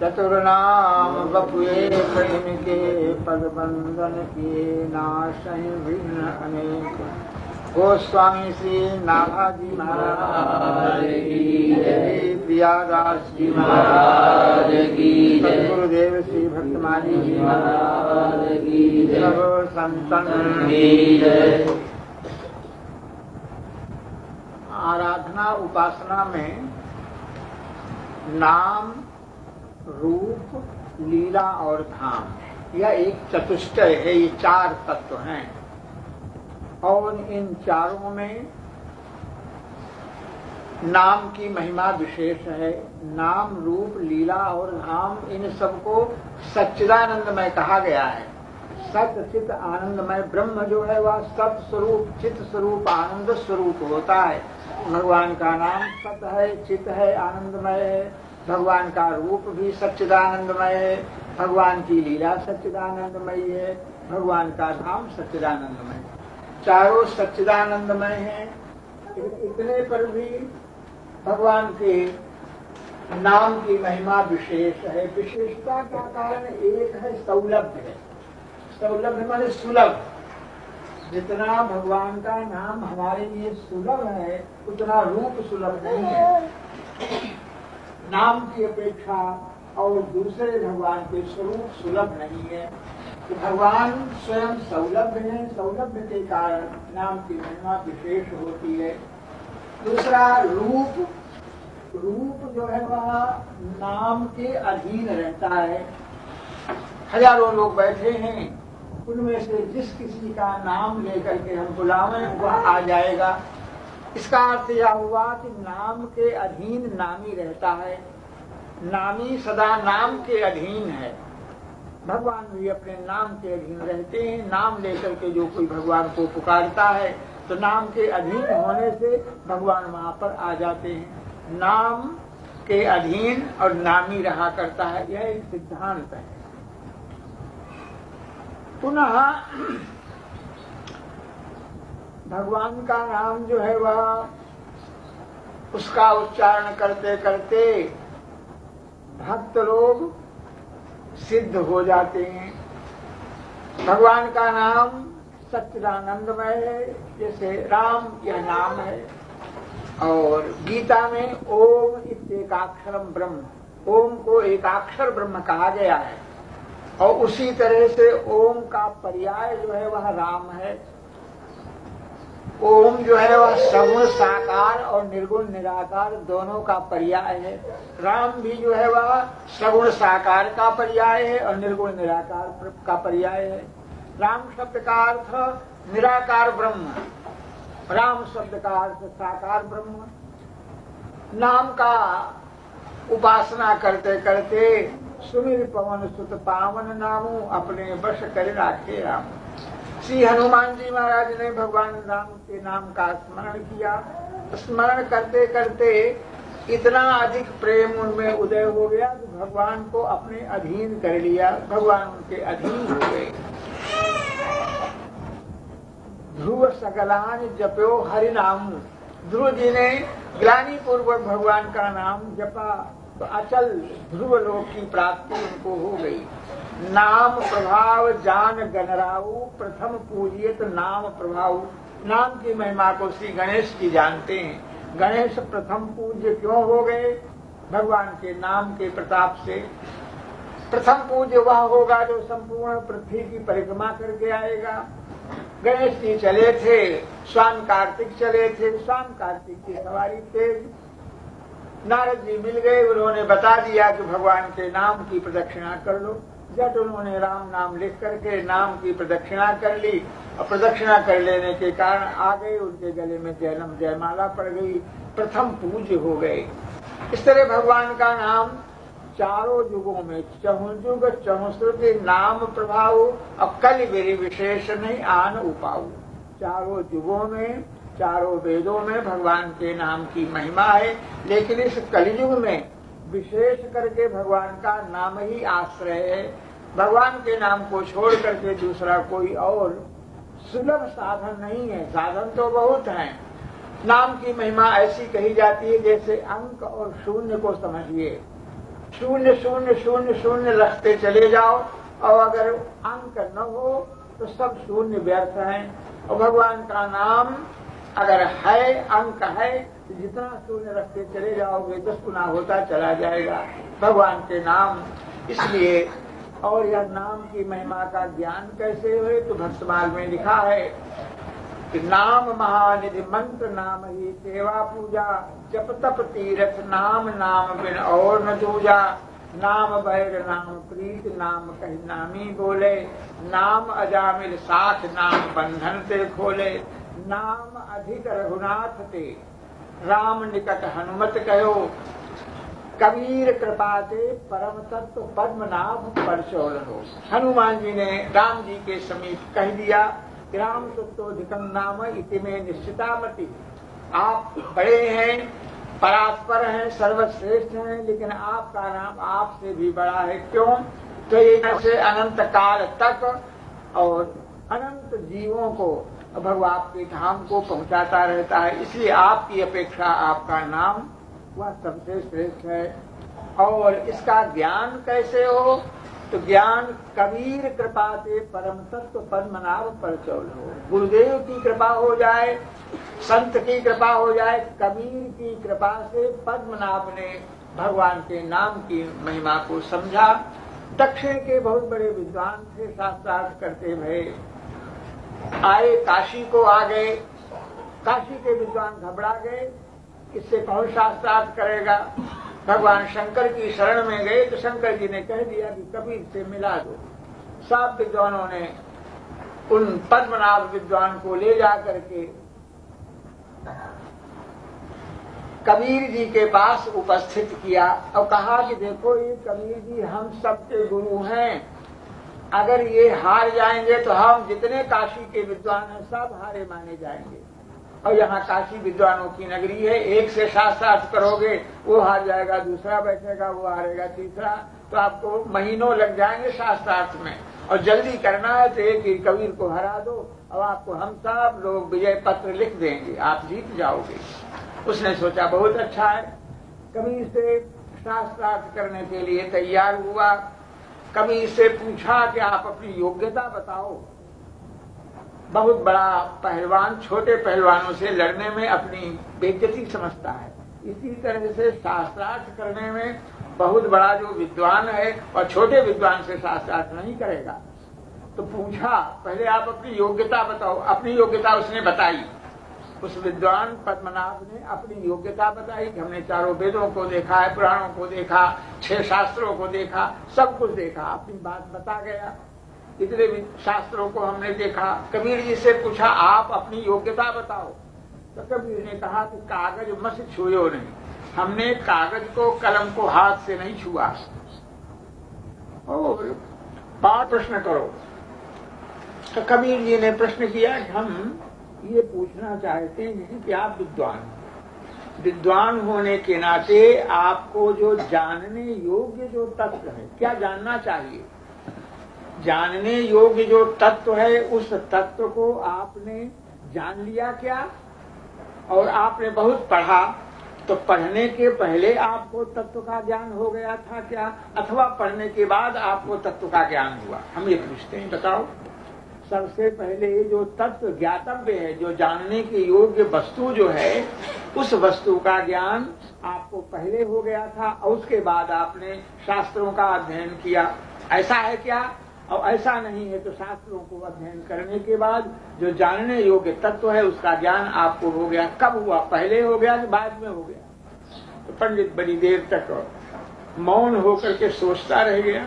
चतुर्नाम बपुए प्रेम के पद बंधन के नाशय विघ्न अनेक। गोस्वामी श्री नाभाजी महाराज की जय, प्रियादास जी महाराज की जय, गुरुदेव श्री भक्तमाली जी महाराज की जय, सब संतन की जय। आराधना उपासना में नाम, रूप, लीला और धाम, यह एक चतुष्टय है। ये चार तत्व हैं और इन चारों में नाम की महिमा विशेष है। नाम, रूप, लीला और धाम, इन सबको सच्चिदानंदमय कहा गया है। सत चित आनंदमय ब्रह्म जो है वह सत स्वरूप, चित स्वरूप, आनंद स्वरूप होता है। भगवान का नाम सत है, चित है, आनंदमय है। भगवान का रूप भी सच्चिदानंदमय है। भगवान की लीला सच्चिदानंदमयी है। भगवान का धाम सच्चिदानंदमय है। चारों सच्चिदानंदमय हैं। इतने पर भी भगवान के नाम की महिमा विशेष है। विशेषता का कारण एक है सौलभ्य है। सौलभ्य माने सुलभ। जितना भगवान का नाम हमारे लिए सुलभ है उतना रूप सुलभ नहीं है। नाम की अपेक्षा और दूसरे भगवान के स्वरूप सुलभ नहीं है। तो भगवान स्वयं सौलभ्य है। सौलभ्य के कारण नाम की महिमा विशेष होती है। दूसरा रूप। रूप जो है वह नाम के अधीन रहता है। हजारों लोग बैठे हैं, उनमें से जिस किसी का नाम लेकर के हम बुलावें वह आ जाएगा। इसका अर्थ यह हुआ कि नाम के अधीन नामी रहता है। नामी सदा नाम के अधीन है। भगवान भी अपने नाम के अधीन रहते हैं। नाम लेकर के जो कोई भगवान को पुकारता है तो नाम के अधीन होने से भगवान वहां पर आ जाते हैं। नाम के अधीन और नामी रहा करता है, यह एक सिद्धांत है। पुनः भगवान का नाम जो है वह उसका उच्चारण करते करते भक्त लोग सिद्ध हो जाते हैं। भगवान का नाम सच्चिदानंदमय है। जैसे राम यह नाम है और गीता में ओम इत्येकाक्षरम ब्रह्म, ओम को एकाक्षर ब्रह्म कहा गया है। और उसी तरह से ओम का पर्याय जो है वह राम है। ओम जो है वह सगुण साकार और निर्गुण निराकार दोनों का पर्याय है। राम भी जो है वह सगुण साकार का पर्याय है और निर्गुण निराकार का पर्याय है। राम शब्द का अर्थ निराकार ब्रह्म, राम शब्द का अर्थ साकार ब्रह्म। नाम का उपासना करते करते सुमिर पवन सुत पावन नामू अपने वश कर राखे राम। श्री हनुमान जी महाराज ने भगवान राम के नाम का स्मरण किया। स्मरण करते करते इतना अधिक प्रेम उनमें उदय हो गया कि भगवान को अपने अधीन कर लिया। भगवान उनके अधीन हो गए। ध्रुव सकलान जप्यो हरि नाम। ध्रुव जी ने ग्लानि पूर्वक भगवान का नाम जपा तो अचल ध्रुव लोक की प्राप्ति उनको हो गई। नाम प्रभाव जान गणराऊ प्रथम पूजियत नाम प्रभाव। नाम की महिमा को श्री गणेश जी जानते हैं। गणेश प्रथम पूज्य क्यों हो गए? भगवान के नाम के प्रताप से। प्रथम पूज्य वह होगा जो संपूर्ण पृथ्वी की परिक्रमा करके आएगा। गणेश जी चले थे, स्वान कार्तिक चले थे, स्वान कार्तिक की सवारी तेज। नारद जी मिल गए, उन्होंने बता दिया कि भगवान के नाम की प्रदक्षिणा कर लो। जट उन्होंने राम नाम लिख करके नाम की प्रदक्षिणा कर ली और प्रदक्षिणा कर लेने के कारण आ गए। उनके गले में जयनम जयमाला पड़ गई, प्रथम पूज्य हो गए। इस तरह भगवान का नाम चारों युगों में चहुजुग चहुश्रुति नाम प्रभाव और कल वेरी विशेष नहीं आन उपाऊ। चारों युगों में चारों वेदों में भगवान के नाम की महिमा है। लेकिन इस कलयुग में विशेष करके भगवान का नाम ही आश्रय है। भगवान के नाम को छोड़ करके दूसरा कोई और सुलभ साधन नहीं है। साधन तो बहुत हैं। नाम की महिमा ऐसी कही जाती है जैसे अंक और शून्य को समझिए। शून्य शून्य शून्य शून्य रखते चले जाओ, और अगर अंक न हो तो सब शून्य व्यर्थ हैं। और भगवान का नाम अगर है, अंक है, तो जितना शून्य रखते चले जाओगे 10 गुना होता चला जाएगा भगवान के नाम। इसलिए और यह नाम की महिमा का ज्ञान कैसे हुए, तो भक्तमाल में लिखा है कि नाम महानिधि मंत्र नाम ही सेवा पूजा, जप तप तीरथ नाम नाम बिन और न दूजा। नाम बैर नाम प्रीत नाम कही नामी बोले, नाम अजामिल साथ नाम बंधन ते खोले। नाम अधिक रघुनाथ ते राम निकट हनुमत कहो, कबीर कृपा ते परम तत्व पद्मनाभ परचौल हो। हनुमान जी ने राम जी के समीप कह दिया, राम सुतोधिकम नाम इति में निश्चितामति। आप बड़े हैं, परात्पर हैं, सर्वश्रेष्ठ हैं, लेकिन आपका नाम आपसे भी बड़ा है। क्यों? तो ये जैसे अनंत काल तक और अनंत जीवों को भगवान आपके धाम को पहुंचाता रहता है, इसलिए आपकी अपेक्षा आपका नाम वह सबसे श्रेष्ठ है। और इसका ज्ञान कैसे हो, तो ज्ञान कबीर कृपा से परम तत्व पद्मनाभ परचौल हो। गुरुदेव की कृपा हो जाए, संत की कृपा हो जाए, कबीर की कृपा से पद्मनाभ ने भगवान के नाम की महिमा को समझा। दक्षिण के बहुत बड़े विद्वान थे, शास्त्रार्थ करते भये आए, काशी को आ गए। काशी के विद्वान घबरा गए, इससे कौन शास्त्रार्थ करेगा। भगवान शंकर की शरण में गए तो शंकर जी ने कह दिया कि कबीर से मिला दो। सब विद्वानों ने उन पद्मनाभ विद्वान को ले जा करके कबीर जी के पास उपस्थित किया और कहा कि देखो ये कबीर जी हम सबके गुरु हैं, अगर ये हार जाएंगे तो हम जितने काशी के विद्वान हैं सब हारे माने जाएंगे। और यहाँ काशी विद्वानों की नगरी है, एक से शास्त्रार्थ करोगे वो हार जाएगा, दूसरा बैठेगा वो हारेगा, तीसरा, तो आपको महीनों लग जाएंगे शास्त्रार्थ में। और जल्दी करना है तो एक ही कबीर को हरा दो और आपको हम सब लोग विजय पत्र लिख देंगे, आप जीत जाओगे। उसने सोचा बहुत अच्छा है, कबीर से शास्त्रार्थ करने के लिए तैयार हुआ। कबीर से पूछा कि आप अपनी योग्यता बताओ। बहुत बड़ा पहलवान छोटे पहलवानों से लड़ने में अपनी बेइज्जती समझता है, इसी तरह से शास्त्रार्थ करने में बहुत बड़ा जो विद्वान है और छोटे विद्वान से शास्त्रार्थ नहीं करेगा। तो पूछा पहले आप अपनी योग्यता बताओ। अपनी योग्यता उसने बताई। उस विद्वान पद्मनाभ ने अपनी योग्यता बताई कि हमने चारों वेदों को देखा है, पुराणों को देखा, 6 शास्त्रों को देखा, सब कुछ देखा। अपनी बात बता गया, इतने शास्त्रों को हमने देखा। कबीर जी से पूछा आप अपनी योग्यता बताओ। तो कबीर ने कहा कि कागज मत छुओ नहीं, हमने कागज को कलम को हाथ से नहीं छुआ। और बात प्रश्न करो। तो कबीर जी ने प्रश्न किया कि हम ये पूछना चाहते हैं कि आप विद्वान होने के नाते आपको जो जानने योग्य जो तत्व है, क्या जानना चाहिए? जानने योग्य जो तत्व है उस तत्व को आपने जान लिया क्या? और आपने बहुत पढ़ा, तो पढ़ने के पहले आपको तत्व का ज्ञान हो गया था क्या, अथवा पढ़ने के बाद आपको तत्व का ज्ञान हुआ? हम ये पूछते हैं, बताओ। सबसे पहले जो तत्व ज्ञातव्य है, जो जानने के योग्य वस्तु जो है, उस वस्तु का ज्ञान आपको पहले हो गया था और उसके बाद आपने शास्त्रों का अध्ययन किया। ऐसा है क्या? और ऐसा नहीं है तो शास्त्रों को अध्ययन करने के बाद जो जानने योग्य तत्व है उसका ज्ञान आपको हो गया। कब हुआ? पहले हो गया कि बाद में हो गया? तो पंडित बड़ी देर तक मौन होकर के सोचता रह गया।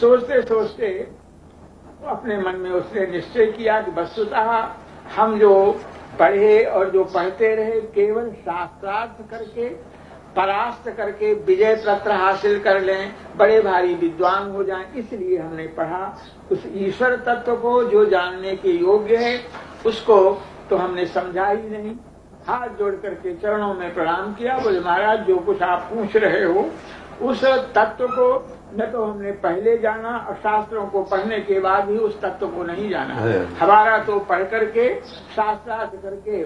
सोचते सोचते अपने मन में उसने निश्चय किया कि वस्तुतः हम जो पढ़े और जो पढ़ते रहे केवल शास्त्रार्थ करके परास्त करके विजय पत्र हासिल कर लें, बड़े भारी विद्वान हो जाएं, इसलिए हमने पढ़ा। उस ईश्वर तत्व को जो जानने के योग्य है उसको तो हमने समझा ही नहीं। हाथ जोड़ करके चरणों में प्रणाम किया, बोले महाराज जो कुछ आप पूछ रहे हो उस तत्व को न तो हमने पहले जाना और शास्त्रों को पढ़ने के बाद भी उस तत्व को नहीं जाना। हमारा तो पढ़ करके शास्त्रार्थ करके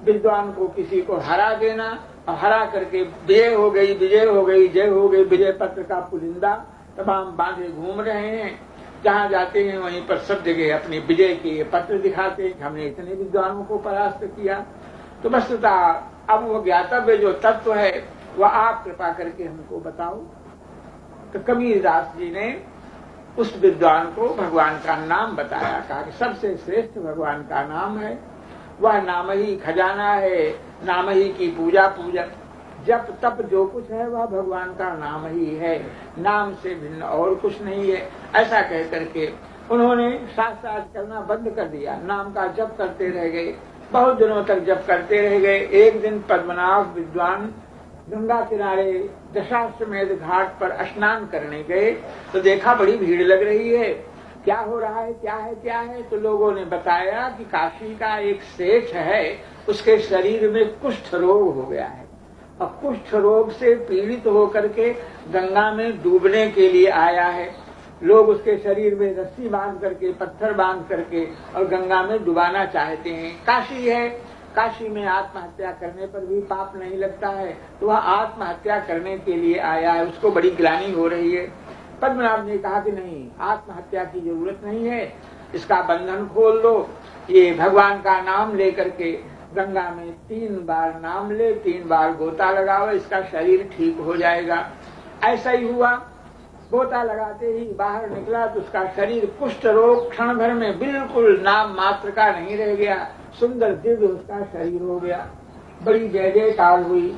विद्वान को किसी को हरा देना और हरा करके विजय हो गई, विजय हो गई, जय हो गई, विजय पत्र का पुलिंदा तमाम बांधे घूम रहे हैं। जहाँ जाते हैं वहीं पर सब जगह अपनी विजय के पत्र दिखाते हैं, हमने इतने विद्वानों को परास्त किया। तो वस्तुतः अब वो ज्ञातव्य जो तत्व है वह आप कृपा करके हमको बताओ। तो कबीरदास जी ने उस विद्वान को भगवान का नाम बताया, कहा कि सबसे श्रेष्ठ भगवान का नाम है, वह नाम ही खजाना है, नाम ही की पूजा पूजा जप तप जो कुछ है वह भगवान का नाम ही है, नाम से भिन्न और कुछ नहीं है। ऐसा कह करके उन्होंने शास्त्रार्थ करना बंद कर दिया, नाम का जप करते रह गए, बहुत दिनों तक जप करते रह गए। एक दिन पद्मनाभ विद्वान गंगा किनारे दशाश्वमेध घाट पर स्नान करने गए तो देखा बड़ी भीड़ लग रही है, क्या हो रहा है, क्या है, क्या है। तो लोगों ने बताया कि काशी का एक सेठ है, उसके शरीर में कुष्ठ रोग हो गया है और कुष्ठ रोग से पीड़ित होकर के गंगा में डूबने के लिए आया है। लोग उसके शरीर में रस्सी बांध करके, पत्थर बांध करके और गंगा में डुबाना चाहते हैं। काशी है, काशी में आत्महत्या करने पर भी पाप नहीं लगता है, तो वह आत्महत्या करने के लिए आया है, उसको बड़ी ग्लानि हो रही है। पद्मनाभ ने कहा कि नहीं, आत्महत्या की जरूरत नहीं है, इसका बंधन खोल दो, ये भगवान का नाम लेकर के गंगा में 3 बार नाम ले, 3 बार गोता लगाओ, इसका शरीर ठीक हो जाएगा। ऐसा ही हुआ, गोता लगाते ही बाहर निकला तो उसका शरीर कुष्ठ रोग क्षण भर में बिल्कुल नाम मात्र का नहीं रह गया, सुंदर दिव्य उसका शरीर हो गया। बड़ी जय जयकार हुई।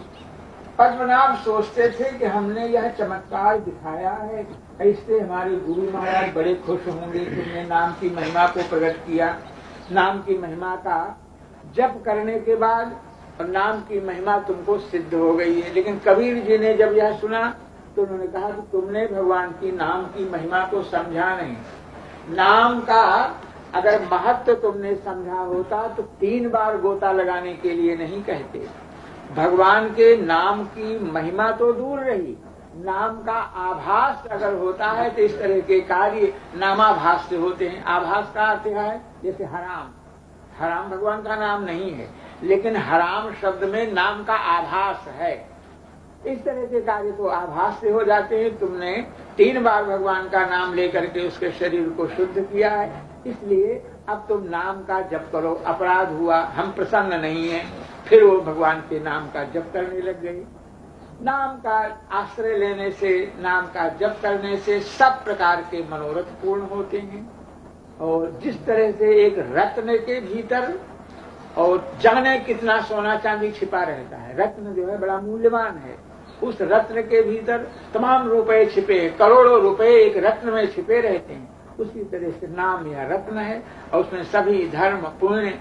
पद्मनाभ सोचते थे कि हमने यह चमत्कार दिखाया है, इससे हमारे गुरु महाराज बड़े खुश होंगे, तुमने नाम की महिमा को प्रकट किया। नाम की महिमा का जप करने के बाद और नाम की महिमा तुमको सिद्ध हो गई है। लेकिन कबीर जी ने जब यह सुना तो उन्होंने कहा कि तुमने भगवान की नाम की महिमा को समझा नहीं। नाम का अगर महत्व तुमने समझा होता तो 3 बार गोता लगाने के लिए नहीं कहते। भगवान के नाम की महिमा तो दूर रही, नाम का आभास अगर होता है तो इस तरह के कार्य नामाभास से होते हैं। आभास का अर्थ है जैसे हराम, हराम भगवान का नाम नहीं है, लेकिन हराम शब्द में नाम का आभास है। इस तरह के कार्य तो आभास से हो जाते हैं। तुमने 3 बार भगवान का नाम लेकर के उसके शरीर को शुद्ध किया है, इसलिए अब तुम नाम का जप करो। अपराध हुआ, हम प्रसन्न नहीं हैं। फिर वो भगवान के नाम का जप करने लग गए। नाम का आश्रय लेने से, नाम का जप करने से सब प्रकार के मनोरथ पूर्ण होते हैं। और जिस तरह से एक रत्न के भीतर, और जाने कितना सोना चांदी छिपा रहता है, रत्न जो है बड़ा मूल्यवान है, उस रत्न के भीतर तमाम रुपए छिपे, करोड़ों रुपए एक रत्न में छिपे रहते हैं। उसी तरह से नाम यह रत्न है और उसमें सभी धर्म पुण्य,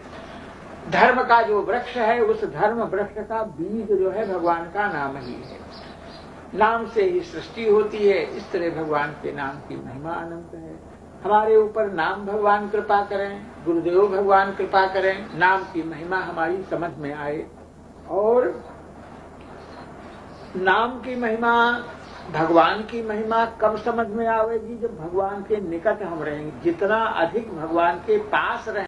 धर्म का जो वृक्ष है उस धर्म वृक्ष का बीज जो है भगवान का नाम ही है। नाम से ही सृष्टि होती है। इस तरह भगवान के नाम की महिमा अनंत है। हमारे ऊपर नाम भगवान कृपा करें, गुरुदेव भगवान कृपा करें, नाम की महिमा हमारी समझ में आए। और नाम की महिमा, भगवान की महिमा कब समझ में आवेगी? जब भगवान के निकट हम रहेंगे। जितना अधिक भगवान के पास रहें